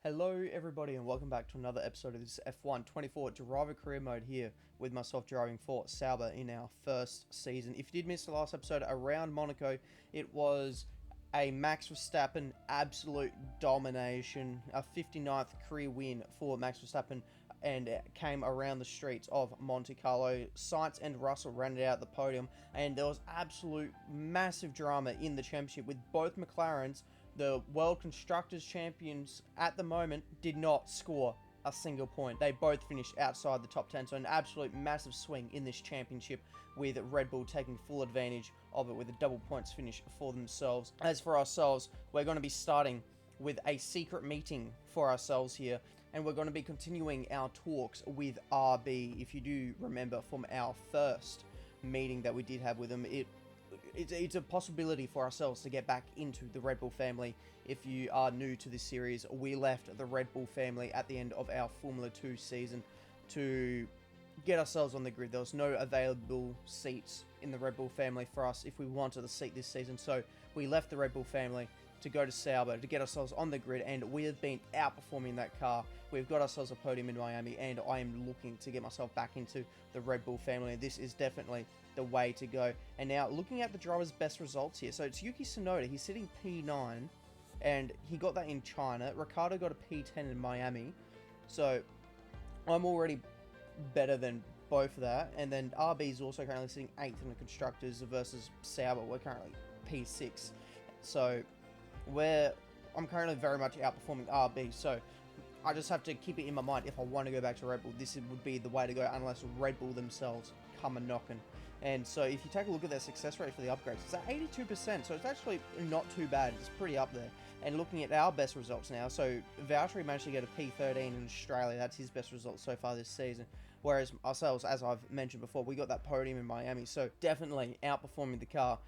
Hello everybody and welcome back to another episode of this F1 24 driver career mode here with myself driving for Sauber in our first season. If you did miss the last episode around Monaco, it was a Max Verstappen absolute domination, a 59th career win for Max Verstappen, and it came around the streets of Monte Carlo. Sainz and Russell ran it out the podium, and there was absolute massive drama in the championship with both McLarens. The World Constructors Champions at the moment did not score a single point. They both finished outside the top 10, so an absolute massive swing in this championship with Red Bull taking full advantage of it with a double points finish for themselves. As for ourselves, we're going to be starting with a secret meeting for ourselves here, and we're going to be continuing our talks with RB. If you do remember from our first meeting that we did have with them, it's a possibility for ourselves to get back into the Red Bull family. If you are new to this series, we left the Red Bull family at the end of our Formula 2 season to get ourselves on the grid. There was no available seats in the Red Bull family for us if we wanted a seat this season, so we left the Red Bull family to go to Sauber to get ourselves on the grid, and we have been outperforming that car. We've got ourselves a podium in Miami, and I am looking to get myself back into the Red Bull family. This is definitely the way to go. And now, looking at the driver's best results here, so it's Yuki Tsunoda. He's sitting P9, and he got that in China. Ricardo got a P10 in Miami, so I'm already better than both of that. And then RB is also currently sitting 8th in the Constructors versus Sauber. We're currently P6, so I'm currently very much outperforming RB, so I just have to keep it in my mind. If I want to go back to Red Bull, this would be the way to go, unless Red Bull themselves come a-knocking. And so if you take a look at their success rate for the upgrades, it's at 82%, so it's actually not too bad. It's pretty up there. And looking at our best results now, so Valtteri managed to get a P13 in Australia. That's his best result so far this season. Whereas ourselves, as I've mentioned before, we got that podium in Miami, so definitely outperforming the car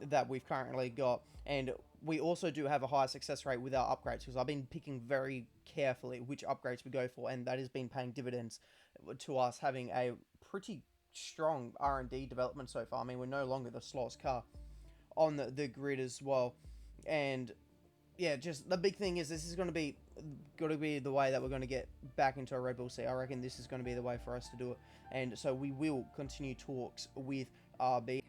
that we've currently got. And we also do have a higher success rate with our upgrades, because I've been picking very carefully which upgrades we go for, and that has been paying dividends to us, having a pretty strong R&D development so far. I mean, we're no longer the slowest car on the grid as well. And yeah, just the big thing is this is going to be the way that we're going to get back into a Red Bull seat. I reckon this is going to be the way for us to do it. And so we will continue talks with RB.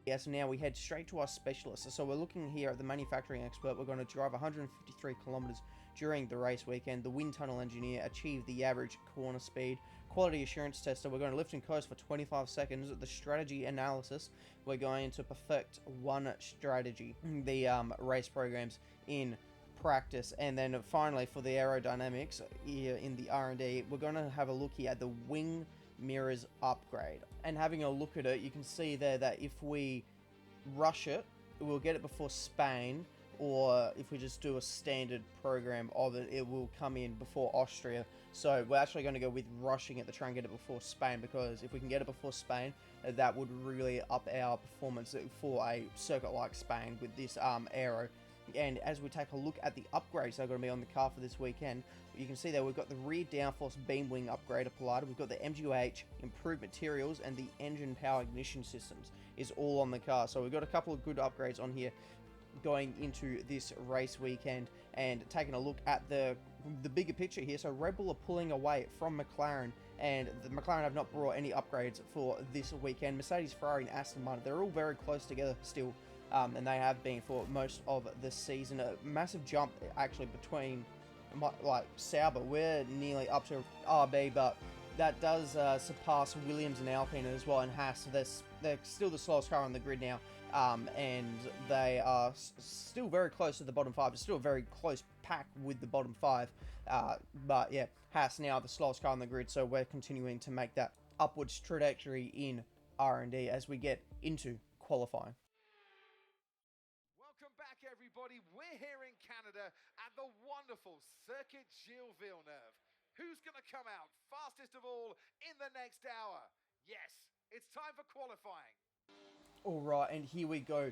Yes, now we head straight to our specialist. So we're looking here at the manufacturing expert. We're going to drive 153 kilometers during the race weekend. The wind tunnel engineer achieved the average corner speed. Quality assurance tester, we're going to lift and coast for 25 seconds. The strategy analysis, we're going to perfect one strategy. The race programs in practice. And then finally, for the aerodynamics here in the R&D, we're going to have a look here at the wing mirrors upgrade. And having a look at it, you can see there that if we rush it, we'll get it before Spain, or if we just do a standard program of it, it will come in before Austria. So we're actually going to go with rushing it to try and get it before Spain, because if we can get it before Spain, that would really up our performance for a circuit like Spain with this aero. And as we take a look at the upgrades that are going to be on the car for this weekend, you can see that we've got the rear downforce beam wing upgrade applied, we've got the MGUH improved materials, and the engine power ignition systems is all on the car. So we've got a couple of good upgrades on here going into this race weekend. And taking a look at the bigger picture here, so Red Bull are pulling away from McLaren, and the McLaren have not brought any upgrades for this weekend. Mercedes, Ferrari, and Aston Martin, they're all very close together still. And they have been for most of the season. A massive jump actually between like Sauber. We're nearly up to RB, but that does surpass Williams and Alpine as well, and Haas. They're still the slowest car on the grid now, and they are still very close to the bottom 5. It's still a very close pack with the bottom 5, but yeah, Haas now the slowest car on the grid, so we're continuing to make that upwards trajectory in R&D as we get into qualifying. Welcome back, everybody. We're here in Canada at the wonderful Circuit Gilles Villeneuve. Who's going to come out fastest of all in the next hour? Yes, it's time for qualifying. Alright, and here we go,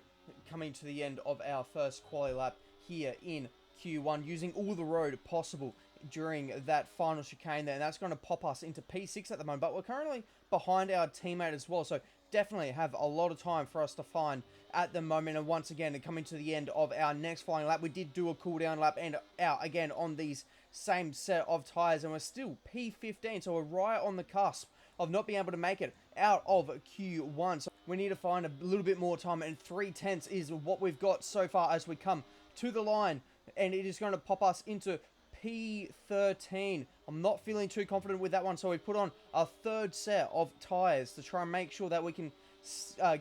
coming to the end of our first quali lap here in Q1, using all the road possible during that final chicane there, and that's going to pop us into P6 at the moment, but we're currently behind our teammate as well, so definitely have a lot of time for us to find at the moment. And once again, coming to the end of our next flying lap, we did do a cooldown lap and out again on these same set of tyres, and we're still P15, so we're right on the cusp of not being able to make it out of Q1. So we need to find a little bit more time, and 3/10 is what we've got so far as we come to the line, and it is going to pop us into P13. I'm not feeling too confident with that one, so we put on a third set of tyres to try and make sure that we can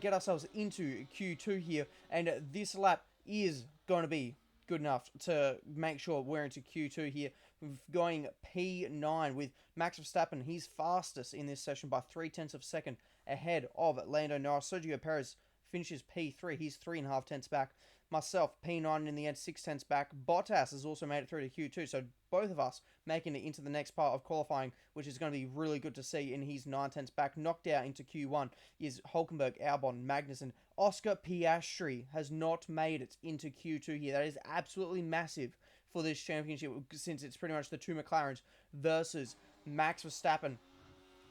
get ourselves into Q2 here, and this lap is going to be good enough to make sure we're into Q2 here. We're going P9 with Max Verstappen. He's fastest in this session by 0.3 of a second ahead of Lando Norris. Sergio Perez finishes P3. He's 3.5 tenths back. Myself, P9 in the end, 6 tenths back. Bottas has also made it through to Q2, so both of us making it into the next part of qualifying, which is going to be really good to see, and he's 9 tenths back. Knocked out into Q1 is Hulkenberg, Albon, Magnussen. Oscar Piastri has not made it into Q2 here. That is absolutely massive for this championship, since it's pretty much the two McLarens versus Max Verstappen.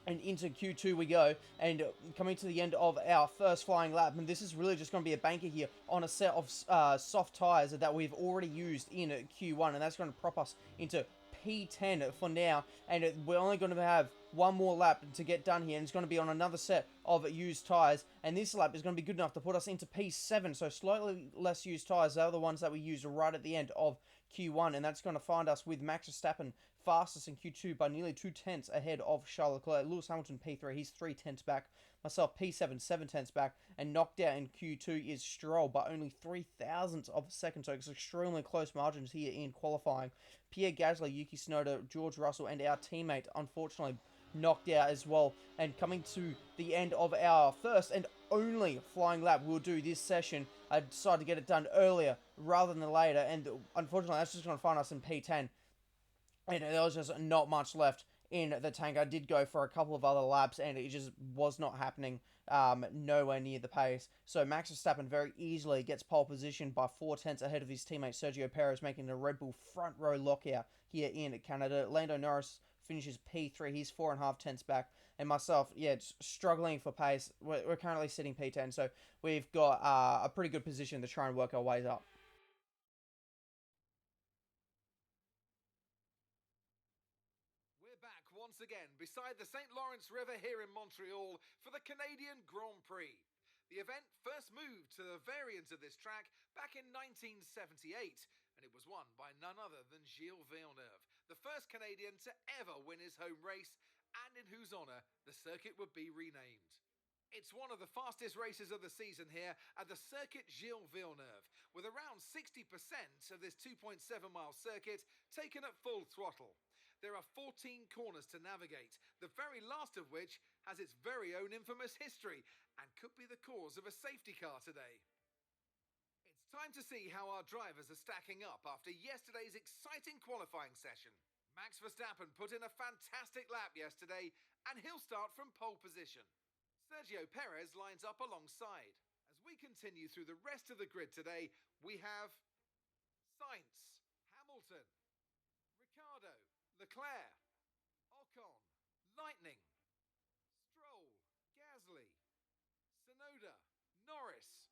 And into Q2 we go, and coming to the end of our first flying lap, and this is really just going to be a banker here on a set of soft tyres that we've already used in Q1, and that's going to prop us into P10 for now, and we're only going to have one more lap to get done here, and it's going to be on another set of used tyres, and this lap is going to be good enough to put us into P7, so slightly less used tyres. They're the ones that we used right at the end of Q1, and that's going to find us with Max Verstappen fastest in Q2 by nearly 2 tenths ahead of Charles Leclerc. Lewis Hamilton P3, he's 3 tenths back. Myself P7, 7 tenths back. And knocked out in Q2 is Stroll by only 3 thousandths of a second, so it's extremely close margins here in qualifying. Pierre Gasly, Yuki Tsunoda, George Russell, and our teammate, unfortunately, knocked out as well. And coming to the end of our first and only flying lap we'll do this session, I decided to get it done earlier rather than later, and unfortunately that's just going to find us in P10. And there was just not much left in the tank. I did go for a couple of other laps, and it just was not happening, nowhere near the pace. So Max Verstappen very easily gets pole position by 4 tenths ahead of his teammate Sergio Perez, making the Red Bull front row lockout here in Canada. Lando Norris finishes P3. He's 4.5 tenths back. And myself, yeah, just struggling for pace. We're currently sitting P10, so we've got a pretty good position to try and work our ways up. Once again beside the St. Lawrence River here in Montreal for the Canadian Grand Prix. The event first moved to the variant of this track back in 1978, and it was won by none other than Gilles Villeneuve, the first Canadian to ever win his home race, and in whose honour the circuit would be renamed. It's one of the fastest races of the season here at the Circuit Gilles Villeneuve, with around 60% of this 2.7-mile circuit taken at full throttle. There are 14 corners to navigate, the very last of which has its very own infamous history and could be the cause of a safety car today. It's time to see how our drivers are stacking up after yesterday's exciting qualifying session. Max Verstappen put in a fantastic lap yesterday, and he'll start from pole position. Sergio Perez lines up alongside. As we continue through the rest of the grid today, we have Sainz, Hamilton, Ricciardo, Leclerc, Ocon, Lightning, Stroll, Gasly, Tsunoda, Norris,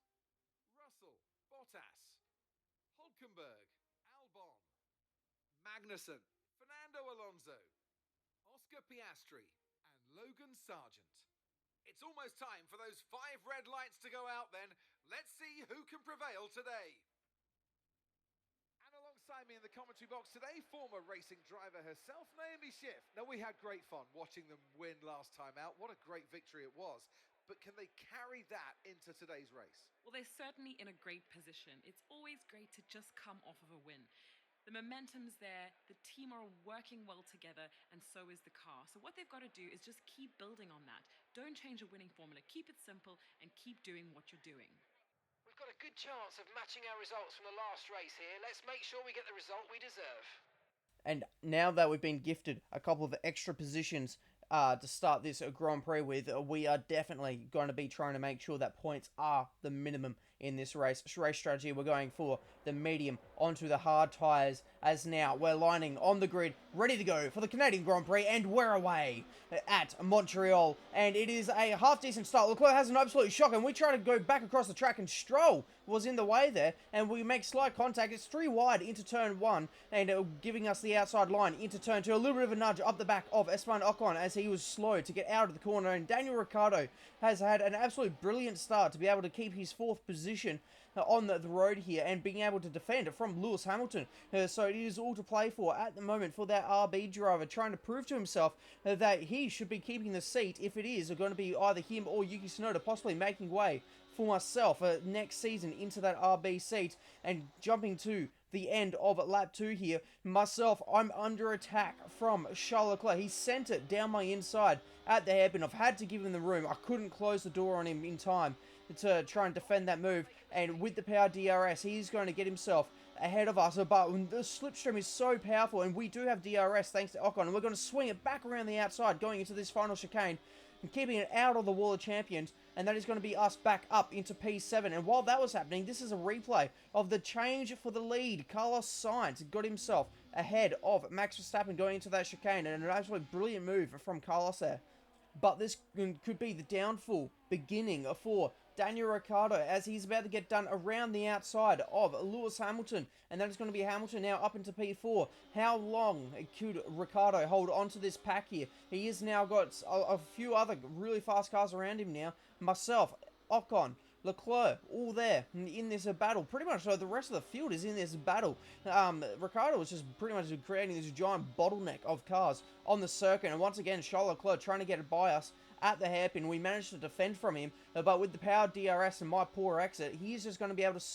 Russell, Bottas, Hulkenberg, Albon, Magnussen, Fernando Alonso, Oscar Piastri, and Logan Sargent. It's almost time for those 5 red lights to go out then. Let's see who can prevail today. Alongside me in the commentary box today, former racing driver herself, Naomi Schiff. Now, we had great fun watching them win last time out. What a great victory it was. But can they carry that into today's race? Well, they're certainly in a great position. It's always great to just come off of a win. The momentum's there, the team are working well together, and so is the car. So what they've got to do is just keep building on that. Don't change a winning formula. Keep it simple and keep doing what you're doing. We've got a good chance of matching our results from the last race here. Let's make sure we get the result we deserve. And now that we've been gifted a couple of extra positions to start this Grand Prix with, we are definitely going to be trying to make sure that points are the minimum in this race strategy. We're going for the medium onto the hard tyres, as now we're lining on the grid, ready to go for the Canadian Grand Prix, and we're away at Montreal, and it is a half-decent start. Leclerc has an absolute shock, and we try to go back across the track, and Stroll was in the way there, and we make slight contact. It's 3 wide into turn 1, and giving us the outside line into turn 2. A little bit of a nudge up the back of Esteban Ocon as he was slow to get out of the corner, and Daniel Ricciardo has had an absolute brilliant start to be able to keep his 4th position on the road here and being able to defend from Lewis Hamilton. So it is all to play for at the moment for that RB driver, trying to prove to himself that he should be keeping the seat if it is going to be either him or Yuki Tsunoda, possibly making way for myself next season into that RB seat. And jumping to the end of lap 2 here, myself, I'm under attack from Charles Leclerc. He sent it down my inside at the hairpin. I've had to give him the room. I couldn't close the door on him in time to try and defend that move, and with the power DRS, he's going to get himself ahead of us. But the slipstream is so powerful, and we do have DRS thanks to Ocon, and we're going to swing it back around the outside going into this final chicane and keeping it out of the wall of champions, and that is going to be us back up into P7. And while that was happening, this is a replay of the change for the lead. Carlos Sainz got himself ahead of Max Verstappen going into that chicane, and an absolutely brilliant move from Carlos there. But this could be the downfall beginning for Daniel Ricciardo, as he's about to get done around the outside of Lewis Hamilton, and that is going to be Hamilton now up into P4. How long could Ricciardo hold on to this pack here? He has now got a few other really fast cars around him now. Myself, Ocon, Leclerc, all there in this battle. Pretty much so the rest of the field is in this battle. Ricciardo was just pretty much creating this giant bottleneck of cars on the circuit, and once again, Charles Leclerc trying to get it by us at the hairpin. We managed to defend from him, but with the power DRS and my poor exit, he's just going to be able to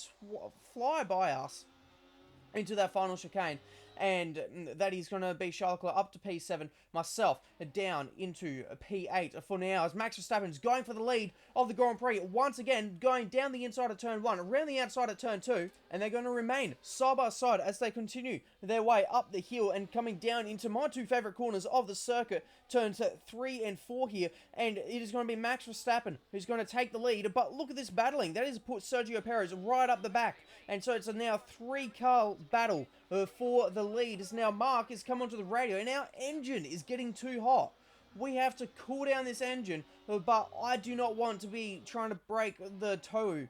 fly by us into that final chicane, and that is going to be Charles Leclerc up to P7, myself down into P8 for now, as Max Verstappen is going for the lead of the Grand Prix, once again going down the inside of turn 1, around the outside of turn 2, and they're going to remain side by side as they continue their way up the hill and coming down into my 2 favourite corners of the circuit, turns 3 and 4 here, and it is going to be Max Verstappen who's going to take the lead. But look at this battling. That has put Sergio Perez right up the back, and so it's a now 3-car battle for the lead, as now Mark has come onto the radio, and our engine is getting too hot. We have to cool down this engine, but I do not want to be trying to break the toe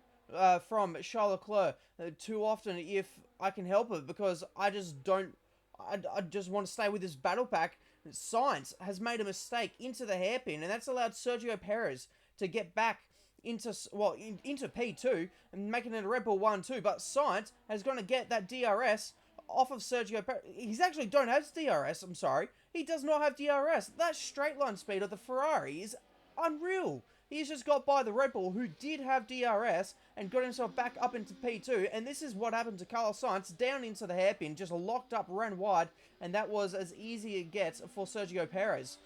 from Charles Leclerc too often if I can help it, because I just don't. I just want to stay with this battle pack. Sainz has made a mistake into the hairpin, and that's allowed Sergio Perez to get back into P2 and making it a Red Bull 1-2. But Sainz has going to get that DRS off of Sergio Perez. He's actually don't have DRS, I'm sorry. He does not have DRS. That straight line speed of the Ferrari is unreal. He's just got by the Red Bull, who did have DRS, and got himself back up into P2. And this is what happened to Carlos Sainz, down into the hairpin, just locked up, ran wide, and that was as easy as it gets for Sergio Perez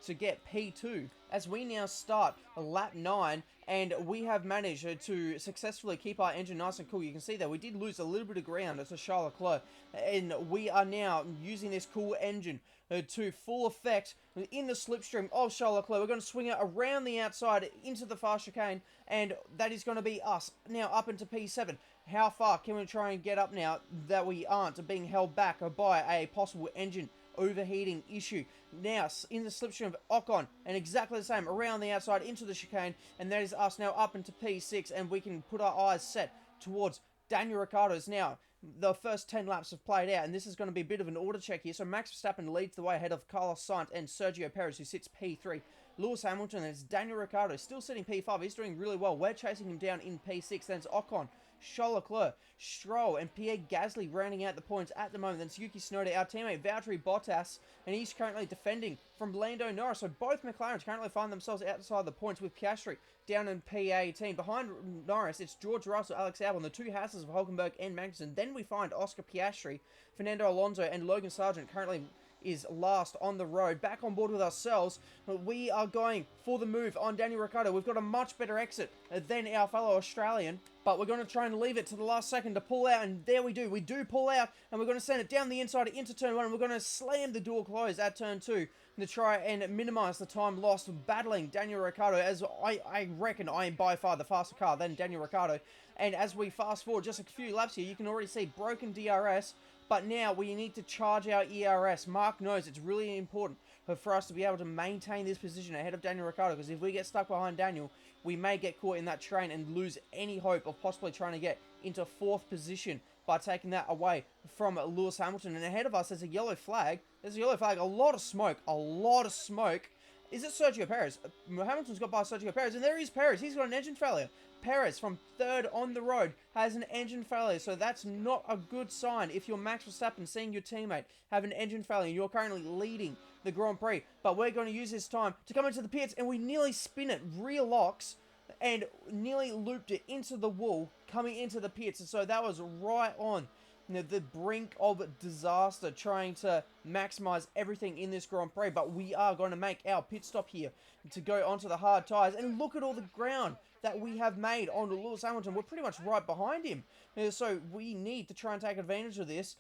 to get P2. As we now start lap 9, and we have managed to successfully keep our engine nice and cool. You can see that we did lose a little bit of ground to Charles Leclerc, and we are now using this cool engine to full effect in the slipstream of Charles Leclerc. We're going to swing it around the outside into the fast chicane, and that is going to be us now up into P7. How far can we try and get up now that we aren't being held back by a possible engine overheating issue? Now in the slipstream of Ocon, and exactly the same around the outside into the chicane, and that is us now up into P6, and we can put our eyes set towards Daniel Ricciardo's now. The first 10 laps have played out, and this is going to be a bit of an order check here. So Max Verstappen leads the way ahead of Carlos Sainz and Sergio Perez, who sits P3. Lewis Hamilton, and it's Daniel Ricciardo still sitting P5. He's doing really well. We're chasing him down in P6. Then it's Ocon, Charles Leclerc, Stroll, and Pierre Gasly rounding out the points at the moment. Then it's Yuki Tsunoda, our teammate Valtteri Bottas, and he's currently defending from Lando Norris. So both McLarens currently find themselves outside the points, with Piastri down in P18. Behind Norris, it's George Russell, Alex Albon, the 2 houses of Hulkenberg and Magnussen. Then we find Oscar Piastri, Fernando Alonso, and Logan Sargent currently is last on the road. Back on board with ourselves. We are going for the move on Daniel Ricciardo. We've got a much better exit than our fellow Australian, but we're going to try and leave it to the last second to pull out, and there we do. We do pull out, and we're going to send it down the inside into turn 1, and we're going to slam the door close at turn 2 to try and minimize the time lost battling Daniel Ricciardo, as I reckon I am by far the faster car than Daniel Ricciardo. And as we fast forward just a few laps here, you can already see broken DRS, but now we need to charge our ERS. Mark knows it's really important for us to be able to maintain this position ahead of Daniel Ricciardo, because if we get stuck behind Daniel, we may get caught in that train and lose any hope of possibly trying to get into 4th position by taking that away from Lewis Hamilton. And ahead of us, there's a yellow flag. There's a yellow flag. A lot of smoke. A lot of smoke. Is it Sergio Perez? Hamilton's got by Sergio Perez, and there is Perez. He's got an engine failure. Perez, from 3rd on the road, has an engine failure, so that's not a good sign if you're Max Verstappen seeing your teammate have an engine failure. You're currently leading the Grand Prix, but we're going to use this time to come into the pits, and we nearly spin it, rear locks, and nearly looped it into the wall coming into the pits. And so that was right on the brink of disaster, trying to maximize everything in this Grand Prix. But we are going to make our pit stop here to go onto the hard tyres, and look at all the ground that we have made on Lewis Hamilton. We're pretty much right behind him, so we need to try and take advantage of this.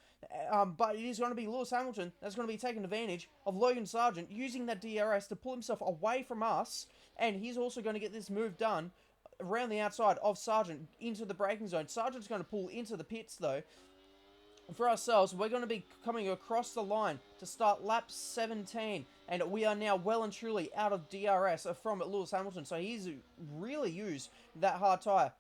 But it is going to be Lewis Hamilton that's going to be taking advantage of Logan Sargent using that DRS to pull himself away from us, and he's also going to get this move done around the outside of Sargent into the braking zone. Sargent's going to pull into the pits though. For ourselves, we're going to be coming across the line to start lap 17, and we are now well and truly out of DRS from Lewis Hamilton, so he's really used that hard tyre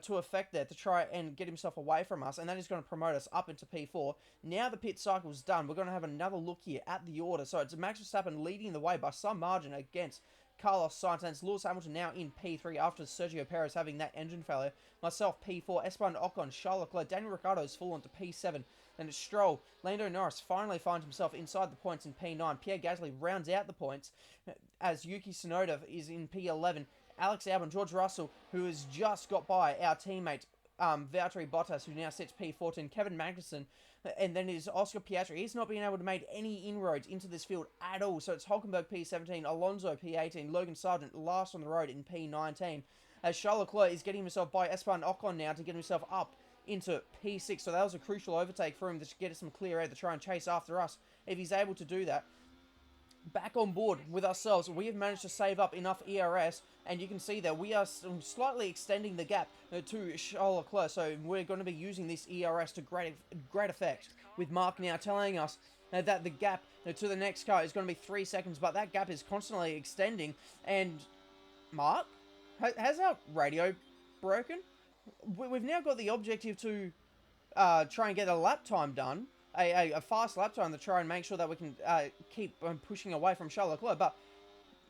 to effect there to try and get himself away from us, and that is going to promote us up into P4. Now the pit cycle is done, we're going to have another look here at the order. So it's Max Verstappen leading the way by some margin against Carlos Sainz. Lewis Hamilton now in P3 after Sergio Perez having that engine failure. Myself P4, SPUN, Ocon, Charles Leclerc, Daniel Ricciardo has fallen to P7. Then it's Stroll. Lando Norris finally finds himself inside the points in P9. Pierre Gasly rounds out the points as Yuki Tsunoda is in P11. Alex Albon, George Russell, who has just got by our teammate Valtteri Bottas, who now sits P14. Kevin Magnussen, and then it is Oscar Piastri. He's not been able to make any inroads into this field at all. So it's Hulkenberg P17, Alonso P18, Logan Sargent last on the road in P19. As Charles Leclerc is getting himself by Esteban Ocon now to get himself up into P6. So that was a crucial overtake for him to get some clear air to try and chase after us if he's able to do that. Back on board with ourselves, we have managed to save up enough ERS, and you can see that we are slightly extending the gap to Charles Leclerc, so we're going to be using this ERS to great effect, with Mark now telling us that the gap to the next car is going to be 3 seconds, but that gap is constantly extending. And Mark, has our radio broken? We've now got the objective to try and get a lap time done, a fast lap time to try and make sure that we can keep pushing away from Charles Leclerc, but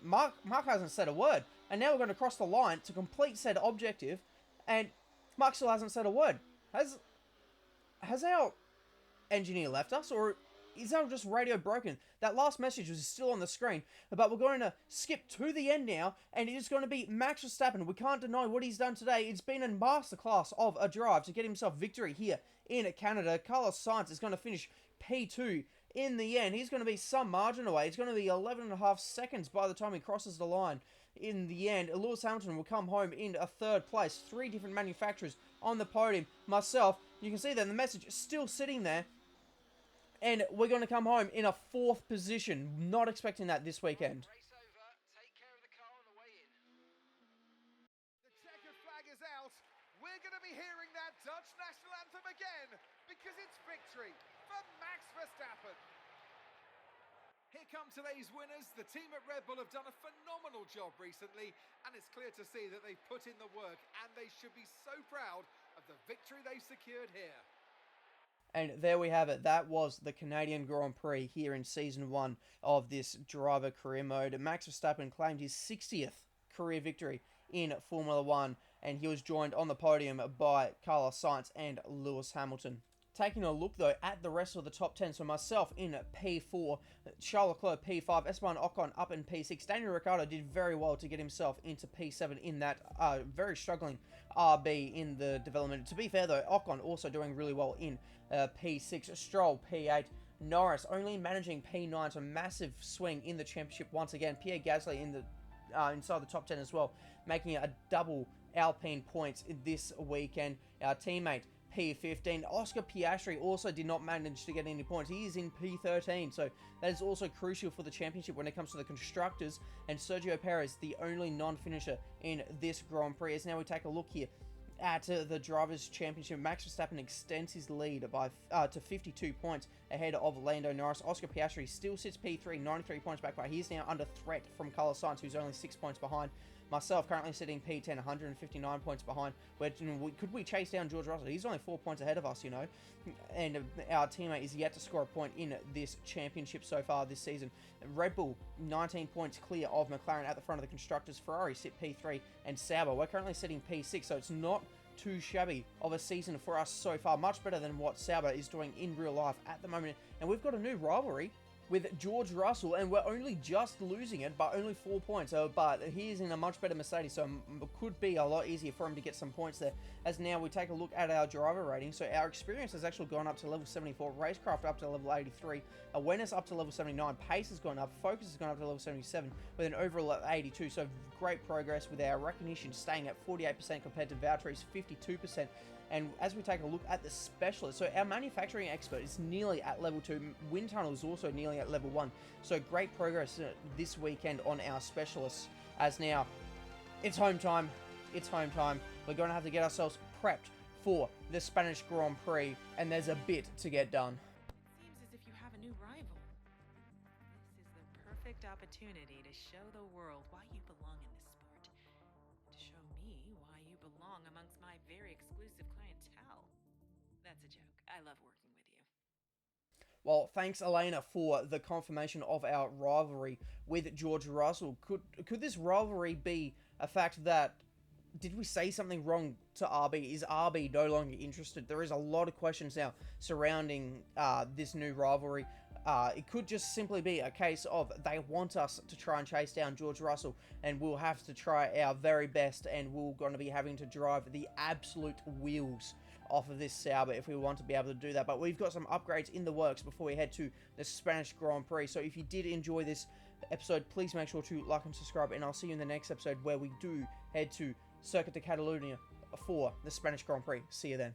Mark hasn't said a word, and now we're going to cross the line to complete said objective, and Mark still hasn't said a word. Has our engineer left us, or is our just radio broken? That last message was still on the screen, but we're going to skip to the end now, and it is going to be Max Verstappen. We can't deny what he's done today. It's been a masterclass of a drive to get himself victory here in Canada. Carlos Sainz is going to finish P2 in the end. He's going to be some margin away. It's going to be 11.5 seconds by the time he crosses the line. In the end, Lewis Hamilton will come home in a 3rd place. 3 different manufacturers on the podium. Myself, you can see that the message is still sitting there. And we're going to come home in a 4th position. Not expecting that this weekend. Race over. Take care of the car on the way in. The checkered flag is out. We're going to be hearing that Dutch national anthem again, because it's victory for Max Verstappen. Here come today's winners. The team at Red Bull have done a phenomenal job recently, and it's clear to see that they've put in the work, and they should be so proud of the victory they've secured here. And there we have it. That was the Canadian Grand Prix here in Season 1 of this driver career mode. Max Verstappen claimed his 60th career victory in Formula 1, and he was joined on the podium by Carlos Sainz and Lewis Hamilton. Taking a look, though, at the rest of the top 10. So myself in P4, Charles Leclerc P5, Esteban Ocon up in P6. Daniel Ricciardo did very well to get himself into P7 in that very struggling RB in the development. To be fair, though, Ocon also doing really well in P6. Stroll P8, Norris only managing P9, so massive swing in the championship once again. Pierre Gasly in the inside the top 10 as well, making it a double Alpine points this weekend. Our teammate P15, Oscar Piastri, also did not manage to get any points. He is in P13, so that is also crucial for the championship when it comes to the constructors. And Sergio Perez, the only non-finisher in this Grand Prix. As now we take a look here at the Drivers' Championship, Max Verstappen extends his lead by to 52 points ahead of Lando Norris. Oscar Piastri still sits P3, 93 points back, but he's now under threat from Carlos Sainz, who's only 6 points behind. Myself currently sitting P10, 159 points behind. Could we chase down George Russell? He's only 4 points ahead of us, you know. And our teammate is yet to score a point in this championship so far this season. Red Bull, 19 points clear of McLaren at the front of the constructors. Ferrari sit P3, and Sauber, we're currently sitting P6, so it's not too shabby of a season for us so far. Much better than what Sauber is doing in real life at the moment. And we've got a new rivalry with George Russell, and we're only just losing it by only 4 points. But he is in a much better Mercedes, so it could be a lot easier for him to get some points there. As now we take a look at our driver rating, so our experience has actually gone up to level 74, racecraft up to level 83, awareness up to level 79, pace has gone up, focus has gone up to level 77, with an overall at 82. So great progress with our recognition staying at 48% compared to Valtteri's 52%. And as we take a look at the specialist, so our manufacturing expert is nearly at level 2. Wind tunnel is also nearly at level 1. So great progress this weekend on our specialists. As now, it's home time. It's home time. We're going to have to get ourselves prepped for the Spanish Grand Prix, and there's a bit to get done. Seems as if you have a new rival. This is the perfect opportunity to show the world why you belong in this sport. To show me why you belong amongst my very exclusive clientele. That's a joke. I love working with you. Well, thanks, Elena, for the confirmation of our rivalry with George Russell. Could this rivalry be a fact that, did we say something wrong to RB? Is RB no longer interested? There is a lot of questions now surrounding this new rivalry. It could just simply be a case of they want us to try and chase down George Russell, and we'll have to try our very best, and we're going to be having to drive the absolute wheels off of this Sauber if we want to be able to do that. But we've got some upgrades in the works before we head to the Spanish Grand Prix. So if you did enjoy this episode, please make sure to like and subscribe, and I'll see you in the next episode where we do head to Circuit de Catalunya for the Spanish Grand Prix. See you then.